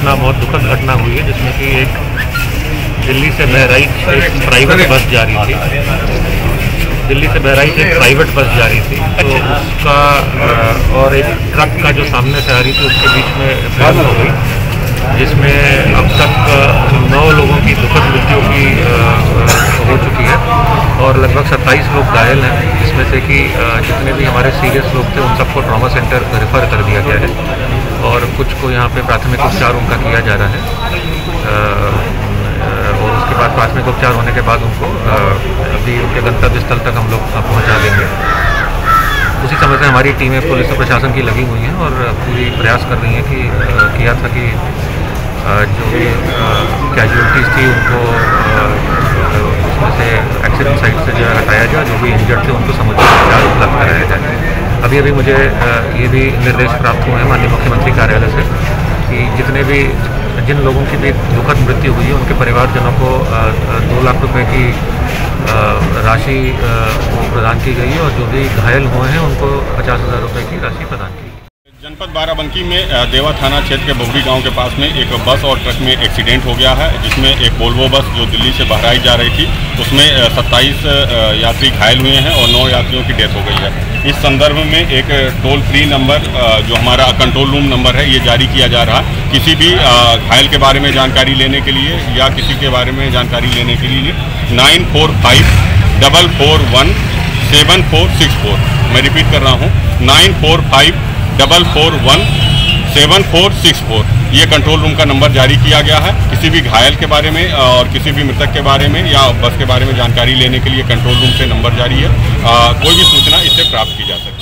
घटना, बहुत दुखद घटना हुई है, जिसमें कि एक दिल्ली से बहराइच एक प्राइवेट बस जा रही थी। दिल्ली से बहराइच एक प्राइवेट बस जा रही थी, तो उसका और एक ट्रक का जो सामने से आ रही थी उसके बीच में भिड़ंत हो गई, जिसमें अब तक 9 लोगों की दुखद मृत्यु की हो चुकी है और लगभग 27 लोग घायल हैं, जिसमें से कि जितने भी हमारे सीरियस लोग थे उन सबको ट्रॉमा सेंटर रेफ़र कर दिया गया है और कुछ को यहाँ पे प्राथमिक उपचार उनका किया जा रहा है और उसके बाद प्राथमिक उपचार होने के बाद उनको अभी उनके गंतव्य स्थल तक हम लोग पहुँचा देंगे। उसी समय से हमारी टीमें पुलिस और प्रशासन की लगी हुई हैं और पूरी प्रयास कर रही हैं कि किया था कि जो भी कैजुअलिटीज़ थी उनको उसमें से एक्सीडेंट साइट से जो है हटाया जाए, जो भी इंजर्ड थे उनको समुचित उपचार उपलब्ध कराया जाए। अभी मुझे ये भी निर्देश प्राप्त हुए हैं माननीय मुख्यमंत्री कार्यालय से कि जिन लोगों की भी दुखद मृत्यु हुई है उनके परिवारजनों को 2 लाख रुपए की राशि प्रदान की गई है और जो भी घायल हुए हैं उनको 50,000 रुपये की राशि प्रदान की। जनपद बाराबंकी में देवा थाना क्षेत्र के बोगरी गांव के पास में एक बस और ट्रक में एक्सीडेंट हो गया है, जिसमें एक वोल्वो बस जो दिल्ली से बहराइच जा रही थी उसमें 27 यात्री घायल हुए हैं और 9 यात्रियों की डेथ हो गई है। इस संदर्भ में एक टोल फ्री नंबर जो हमारा कंट्रोल रूम नंबर है ये जारी किया जा रहा है। किसी भी घायल के बारे में जानकारी लेने के लिए या किसी के बारे में जानकारी लेने के लिए 945 441 7464, मैं रिपीट कर रहा हूँ 945 441 7464, ये कंट्रोल रूम का नंबर जारी किया गया है। किसी भी घायल के बारे में और किसी भी मृतक के बारे में या बस के बारे में जानकारी लेने के लिए कंट्रोल रूम से नंबर जारी है। कोई भी सूचना इससे प्राप्त की जा सकती है।